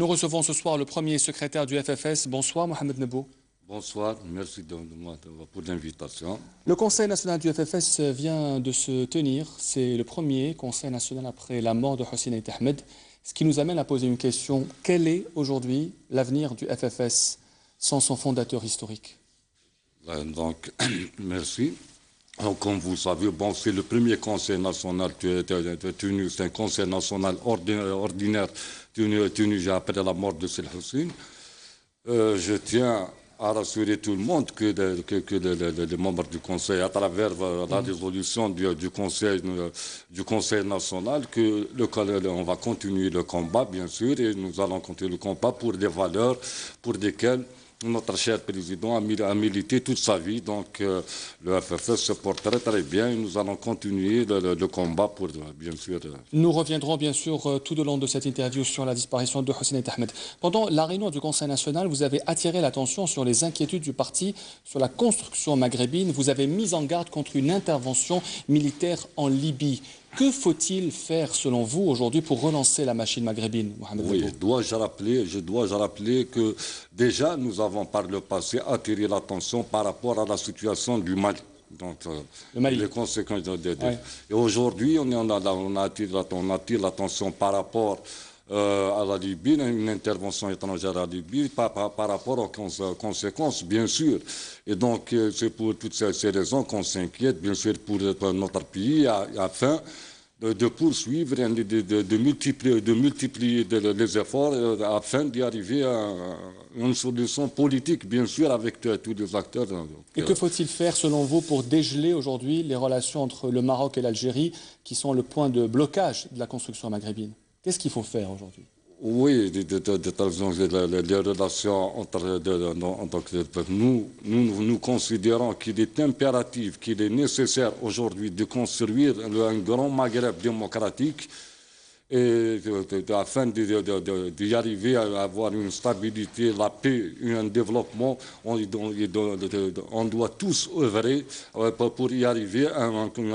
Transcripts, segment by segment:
Nous recevons ce soir le premier secrétaire du FFS. Bonsoir Mohamed Nebo. Bonsoir, merci pour l'invitation. Le Conseil national du FFS vient de se tenir. C'est le premier Conseil national après la mort de Hossein Ait Ahmed. Ce qui nous amène à poser une question. Quel est aujourd'hui l'avenir du FFS sans son fondateur historique? Donc, merci. Donc, comme vous le savez, bon, c'est le premier Conseil national tenu, c'est un Conseil national ordinaire tenu après la mort de Salah Hossein. Je tiens à rassurer tout le monde que les membres du Conseil, à travers la résolution du Conseil national, on va continuer le combat, bien sûr, et nous allons continuer le combat pour des valeurs pour lesquelles notre cher président a milité toute sa vie. Donc, le FFS se porte très bien et nous allons continuer le combat pour, bien sûr. Nous reviendrons bien sûr tout au long de cette interview sur la disparition de Hossein Ait Ahmed. Pendant la réunion du Conseil national, vous avez attiré l'attention sur les inquiétudes du parti sur la construction maghrébine. Vous avez mis en garde contre une intervention militaire en Libye. Que faut-il faire, selon vous, aujourd'hui pour relancer la machine maghrébine, Mohamed Oui, Nebo? je dois rappeler que déjà nous avons par le passé attiré l'attention par rapport à la situation du Mali. Donc, le Mali. Les conséquences Et aujourd'hui, on attire l'attention par rapport à la Libye, une intervention étrangère à la Libye, par rapport aux conséquences, bien sûr. Et donc, c'est pour toutes ces raisons qu'on s'inquiète, bien sûr, pour notre pays, afin de poursuivre, de multiplier les efforts afin d'y arriver à une solution politique, bien sûr, avec tous les acteurs. Et que faut-il faire, selon vous, pour dégeler aujourd'hui les relations entre le Maroc et l'Algérie, qui sont le point de blocage de la construction maghrébine? Qu'est-ce qu'il faut faire aujourd'hui? Oui, les relations entre nous considérons qu'il est impératif, qu'il est nécessaire aujourd'hui de construire un grand Maghreb démocratique et afin d'y arriver à avoir une stabilité, la paix, un développement. On doit tous œuvrer pour y arriver à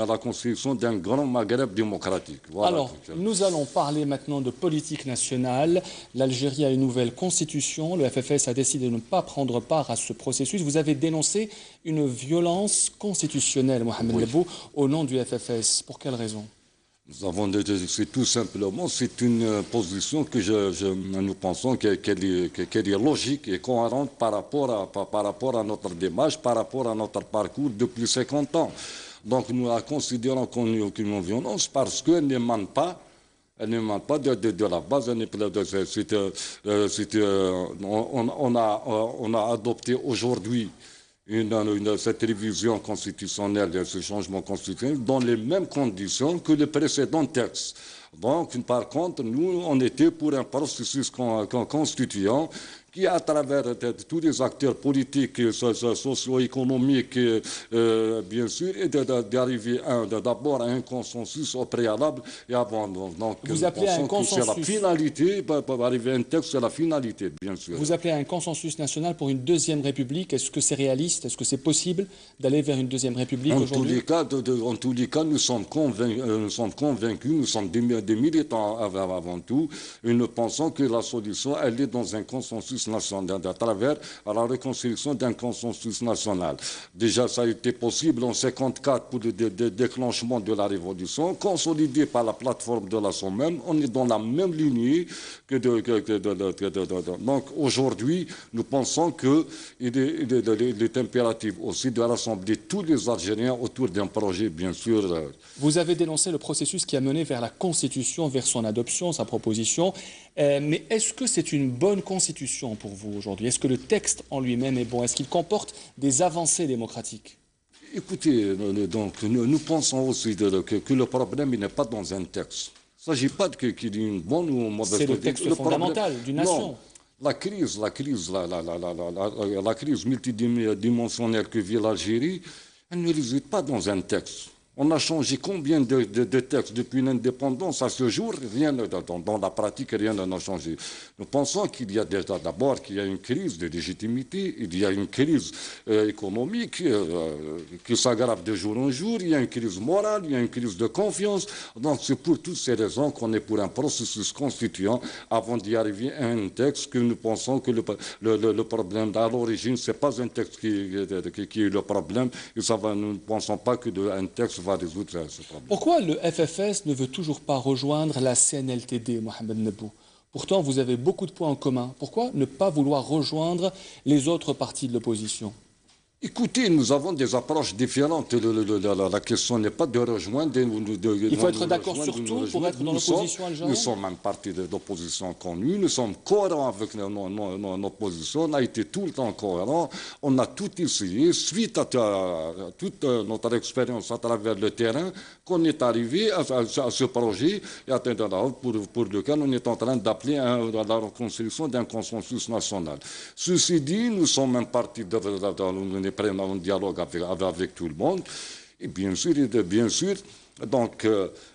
la construction d'un grand Maghreb démocratique. Voilà. Alors, nous allons parler maintenant de politique nationale. L'Algérie a une nouvelle constitution. Le FFS a décidé de ne pas prendre part à ce processus. Vous avez dénoncé une violence constitutionnelle, Mohamed Nebo, au nom du FFS. Pour quelle raison? C'est tout simplement, c'est une position que nous pensons qu'elle est logique et cohérente par rapport à notre démarche, par rapport à notre parcours depuis 50 ans. Donc nous la considérons comme une violence parce qu'elle n'émane pas. Elle n'émane pas de la base. On a adopté aujourd'hui cette révision constitutionnelle, ce changement constitutionnel, dans les mêmes conditions que les précédents textes. Donc, par contre, nous, on était pour un processus constituant qui, à travers tous les acteurs politiques, socio-économiques, bien sûr, et d'arriver d'abord à un consensus au préalable et avant. Donc, vous appelez à un consensus. C'est la finalité, pour arriver à un texte, c'est la finalité, bien sûr. Vous appelez à un consensus national pour une deuxième république. Est-ce que c'est réaliste? Est-ce que c'est possible d'aller vers une deuxième république aujourd'hui? En tous les cas, nous sommes convaincus, nous sommes des militants avant tout, et nous pensons que la solution, elle est dans un consensus national, à travers la reconstruction d'un consensus national. Déjà, ça a été possible en 1954 pour le déclenchement de la révolution, consolidé par la plateforme de la Somme. On est dans la même lignée que donc aujourd'hui, nous pensons qu'il est impératif aussi de rassembler tous les Algériens autour d'un projet, bien sûr. Vous avez dénoncé le processus qui a mené vers la Constitution, vers son adoption, sa proposition. Mais est-ce que c'est une bonne Constitution pour vous aujourd'hui? Est-ce que le texte en lui-même est bon? Est-ce qu'il comporte des avancées démocratiques? Écoutez, donc, nous pensons aussi que le problème n'est pas dans un texte. Il ne s'agit pas qu'il y ait une bonne ou une mauvaise... C'est le texte fondamental d'une nation. Non. La crise multidimensionnelle que vit l'Algérie, elle ne réside pas dans un texte. On a changé combien de textes depuis l'indépendance à ce jour? Rien, dans la pratique, rien n'a changé. Nous pensons qu'il y a d'abord qu'il y a une crise de légitimité, il y a une crise économique qui s'aggrave de jour en jour, il y a une crise morale, il y a une crise de confiance. Donc c'est pour toutes ces raisons qu'on est pour un processus constituant avant d'y arriver à un texte que nous pensons que le problème à l'origine, ce n'est pas un texte qui est le problème, et nous ne pensons pas qu'un texte va résoudre ce problème. Pourquoi le FFS ne veut toujours pas rejoindre la CNLTD, Mohamed Nebou? Pourtant, vous avez beaucoup de points en commun. Pourquoi ne pas vouloir rejoindre les autres partis de l'opposition? Écoutez, nous avons des approches différentes. La question n'est pas de rejoindre. Il faut être d'accord sur tout pour être dans l'opposition algérienne. Nous sommes un parti d'opposition connu. Nous sommes cohérents avec nos positions. On a été tout le temps cohérents. On a tout essayé. Suite à toute notre expérience à travers le terrain, qu'on est arrivé à ce projet pour lequel on est en train d'appeler à la reconstruction d'un consensus national. Ceci dit, nous sommes un parti prennent un dialogue avec tout le monde. Et bien sûr, donc,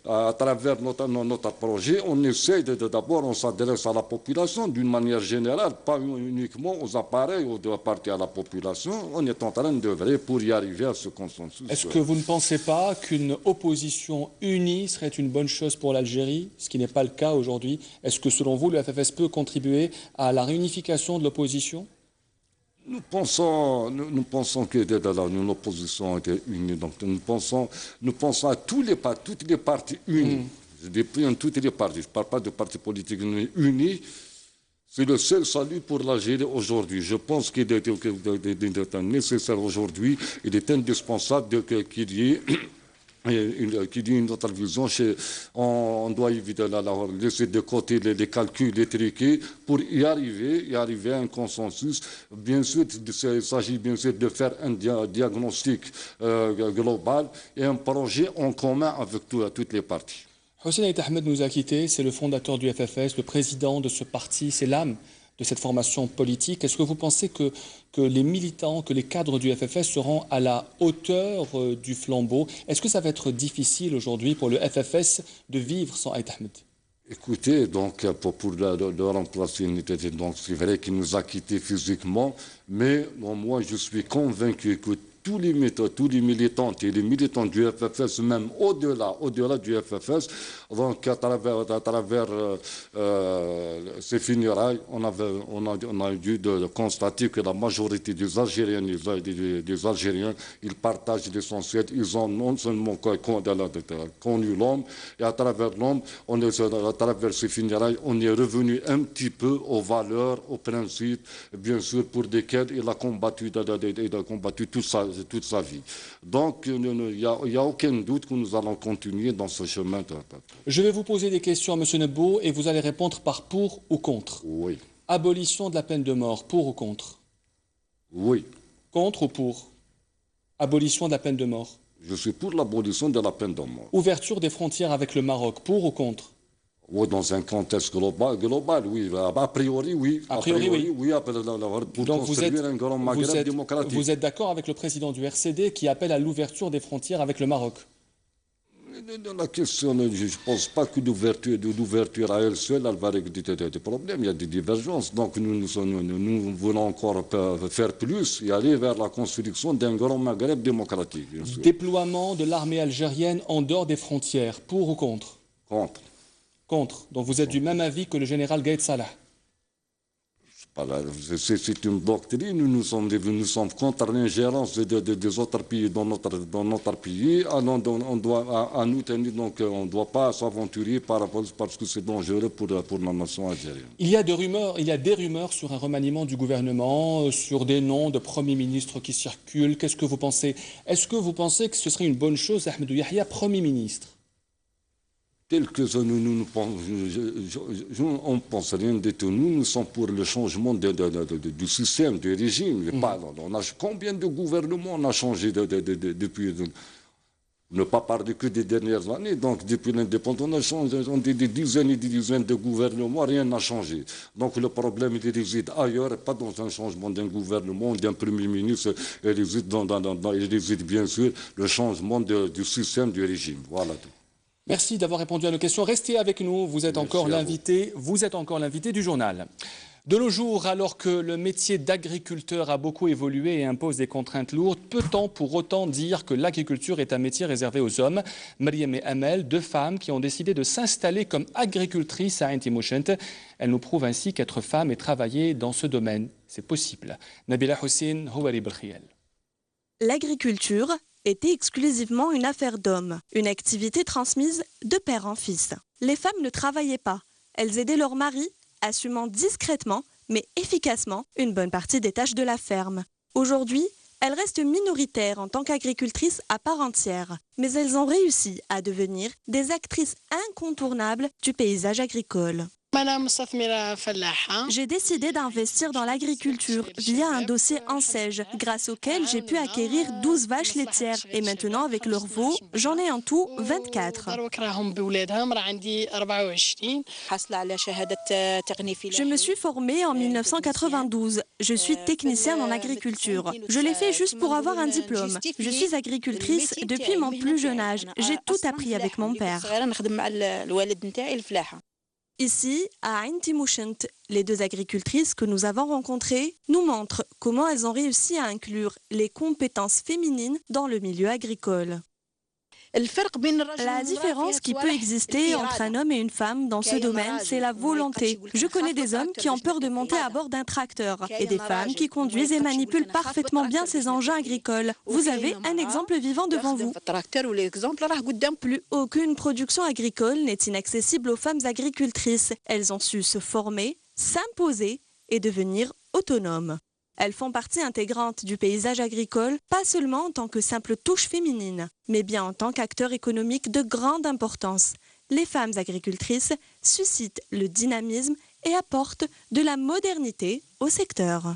à travers notre projet, on essaie d'abord, on s'adresse à la population d'une manière générale, pas uniquement aux appareils ou de partir à la population. On est en train d'œuvrer pour y arriver à ce consensus. Est-ce que vous ne pensez pas qu'une opposition unie serait une bonne chose pour l'Algérie, ce qui n'est pas le cas aujourd'hui? Est-ce que, selon vous, le FFS peut contribuer à la réunification de l'opposition? Nous pensons que une opposition était unie. Donc nous pensons à toutes les parties unies. Je dis toutes les parties. Je ne parle pas de partis politiques unis. C'est le seul salut pour l'Algérie aujourd'hui. Je pense qu'il est nécessaire aujourd'hui, il est indispensable qu'il y ait une autre vision. On doit éviter laisser de côté les calculs, les triquets pour y arriver à un consensus. Bien sûr, il s'agit bien sûr de faire un diagnostic global et un projet en commun avec toutes les parties. Hossein Ahmed nous a quittés, c'est le fondateur du FFS, le président de ce parti, c'est l'âme de cette formation politique. Est-ce que vous pensez que les militants, que les cadres du FFS seront à la hauteur du flambeau? Est-ce que ça va être difficile aujourd'hui pour le FFS de vivre sans Aït Ahmed? Écoutez, donc, pour le remplacer, donc c'est vrai qu'il nous a quittés physiquement, mais moi je suis convaincu que tous les militants et les militants du FFS, même au-delà du FFS, donc à travers ces funérailles, on a dû constater que la majorité des Algériens, ils partagent l'essentiel. Ils ont non seulement connu l'homme, et à travers l'homme, à travers ces funérailles, on est revenu un petit peu aux valeurs, aux principes, bien sûr, pour lesquels il a combattu toute sa vie. Donc, il n'y a aucun doute que nous allons continuer dans ce chemin. Je vais vous poser des questions à M. Nebou et vous allez répondre par pour ou contre. Oui. Abolition de la peine de mort, pour ou contre? Oui. Contre ou pour? Abolition de la peine de mort. Je suis pour l'abolition de la peine de mort. Ouverture des frontières avec le Maroc, pour ou contre? Oui, dans un contexte global, oui. A priori, oui. A priori, oui. Pour donc construire un grand Maghreb démocratique. Vous êtes d'accord avec le président du RCD qui appelle à l'ouverture des frontières avec le Maroc? La question, je ne pense pas que l'ouverture à elle seule, elle va régler des problèmes. Il y a des divergences. Donc nous voulons encore faire plus et aller vers la construction d'un grand Maghreb démocratique. Bien sûr. Déploiement de l'armée algérienne en dehors des frontières, pour ou contre? Contre. Contre. Donc vous êtes du même avis que le général Gaïd Salah? C'est une doctrine. Nous sommes contre l'ingérence des autres pays dans notre pays. On doit à nous tenir, donc on ne doit pas s'aventurer parce que c'est dangereux pour la nation algérienne. Il y a des rumeurs sur un remaniement du gouvernement, sur des noms de premiers ministres qui circulent. Qu'est-ce que vous pensez? Est-ce que vous pensez que ce serait une bonne chose, Ahmedou Yahya, Premier ministre? Tel que on pense rien de tout. Nous sommes pour le changement du système, du régime. On a, combien de gouvernements on a changé depuis? Ne pas parler que des dernières années. Donc, depuis l'indépendance, on a changé, on a des dizaines et des dizaines de gouvernements, rien n'a changé. Donc, le problème, il réside ailleurs, pas dans un changement d'un gouvernement, d'un premier ministre, il réside bien sûr le changement du système, du régime. Voilà tout. Merci d'avoir répondu à nos questions. Restez avec nous, vous êtes encore l'invité du journal. De nos jours, alors que le métier d'agriculteur a beaucoup évolué et impose des contraintes lourdes, peut-on pour autant dire que l'agriculture est un métier réservé aux hommes? Mariam et Amel, deux femmes qui ont décidé de s'installer comme agricultrices à Ain Timouchent. Elles nous prouvent ainsi qu'être femme et travailler dans ce domaine, c'est possible. Nabila Hussein, Houari Belkhiel. L'agriculture était exclusivement une affaire d'hommes, une activité transmise de père en fils. Les femmes ne travaillaient pas, elles aidaient leur mari, assumant discrètement, mais efficacement, une bonne partie des tâches de la ferme. Aujourd'hui, elles restent minoritaires en tant qu'agricultrices à part entière, mais elles ont réussi à devenir des actrices incontournables du paysage agricole. J'ai décidé d'investir dans l'agriculture via un dossier ANSEJ, grâce auquel j'ai pu acquérir 12 vaches laitières. Et maintenant, avec leurs veaux, j'en ai en tout 24. Je me suis formée en 1992. Je suis technicienne en agriculture. Je l'ai fait juste pour avoir un diplôme. Je suis agricultrice depuis mon plus jeune âge. J'ai tout appris avec mon père. Ici, à Ain Timouchent, les deux agricultrices que nous avons rencontrées nous montrent comment elles ont réussi à inclure les compétences féminines dans le milieu agricole. La différence qui peut exister entre un homme et une femme dans ce domaine, c'est la volonté. Je connais des hommes qui ont peur de monter à bord d'un tracteur et des femmes qui conduisent et manipulent parfaitement bien ces engins agricoles. Vous avez un exemple vivant devant vous. Plus aucune production agricole n'est inaccessible aux femmes agricultrices. Elles ont su se former, s'imposer et devenir autonomes. Elles font partie intégrante du paysage agricole, pas seulement en tant que simple touche féminine, mais bien en tant qu'acteurs économiques de grande importance. Les femmes agricultrices suscitent le dynamisme et apportent de la modernité au secteur.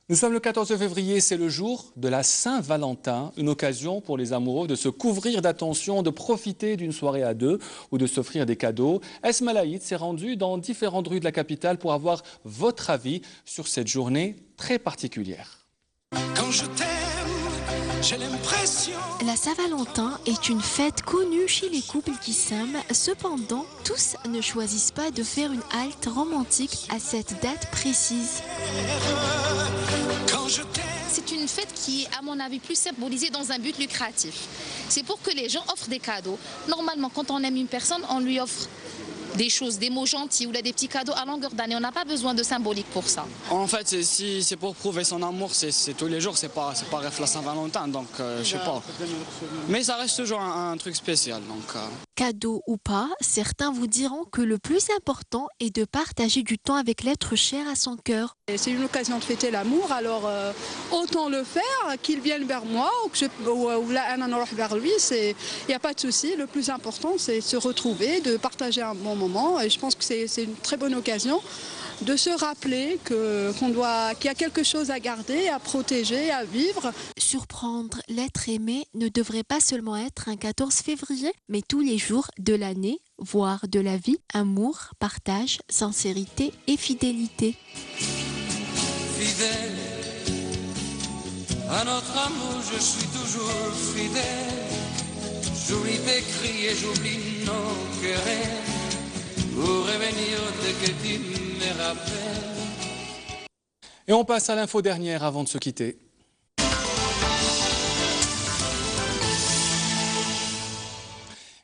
Nous sommes le 14 février, c'est le jour de la Saint-Valentin, une occasion pour les amoureux de se couvrir d'attention, de profiter d'une soirée à deux ou de s'offrir des cadeaux. Esma Laïd s'est rendue dans différentes rues de la capitale pour avoir votre avis sur cette journée très particulière. Quand je t'aime, j'ai l'impression... La Saint-Valentin est une fête connue chez les couples qui s'aiment. Cependant, tous ne choisissent pas de faire une halte romantique à cette date précise. C'est une fête qui est, à mon avis, plus symbolisée dans un but lucratif. C'est pour que les gens offrent des cadeaux. Normalement, quand on aime une personne, on lui offre des choses, des mots gentils ou là, des petits cadeaux à longueur d'année. On n'a pas besoin de symbolique pour ça. En fait, si c'est pour prouver son amour, c'est tous les jours, c'est pas la Saint-Valentin, donc je sais pas. Mais ça reste toujours un truc spécial. Donc, Cadeau ou pas, certains vous diront que le plus important est de partager du temps avec l'être cher à son cœur. C'est une occasion de fêter l'amour, alors autant le faire, qu'il vienne vers moi ou là, un an vers lui, il n'y a pas de souci. Le plus important, c'est de se retrouver, de partager un bon moment. Et je pense que c'est une très bonne occasion de se rappeler qu'il y a quelque chose à garder, à protéger, à vivre. Surprendre l'être aimé ne devrait pas seulement être un 14 février, mais tous les jours de l'année, voire de la vie, amour, partage, sincérité et fidélité. Fidèle à notre amour, je suis toujours fidèle. J'oublie tes cris et j'oublie nos querelles. Pour revenir dès que tu me rappelles. Et on passe à l'info dernière avant de se quitter.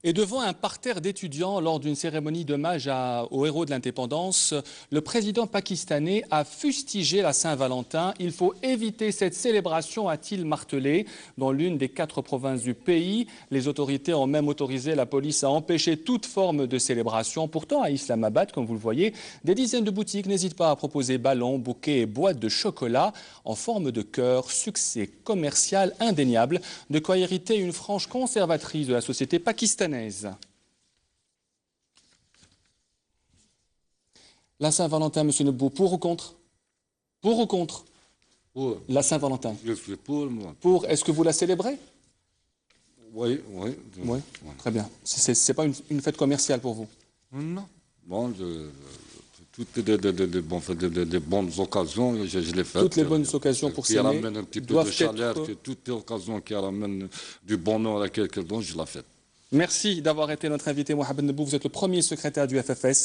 Et devant un parterre d'étudiants lors d'une cérémonie d'hommage aux héros de l'indépendance, le président pakistanais a fustigé la Saint-Valentin. Il faut éviter cette célébration, a-t-il martelé. Dans l'une des 4 provinces du pays, les autorités ont même autorisé la police à empêcher toute forme de célébration. Pourtant, à Islamabad, comme vous le voyez, des dizaines de boutiques n'hésitent pas à proposer ballons, bouquets et boîtes de chocolat en forme de cœur. Succès commercial indéniable, de quoi hériter une frange conservatrice de la société pakistanaise. La Saint-Valentin, M. Nebou, pour ou contre? Pour ou contre? Pour. La Saint-Valentin. Je suis pour, moi. Pour. Est-ce que vous la célébrez? Oui, oui. Oui, très bien. C'est pas une fête commerciale pour vous? Non. Bon, toutes les bonnes occasions, je les fais. Toutes les bonnes occasions pour qui s'aimer ramènent un petit peu de chaleur, toutes les occasions qui ramènent du bonheur à quelqu'un d'autre, je la fais. Merci d'avoir été notre invité, Mohamed Nebou. Vous êtes le premier secrétaire du FFS.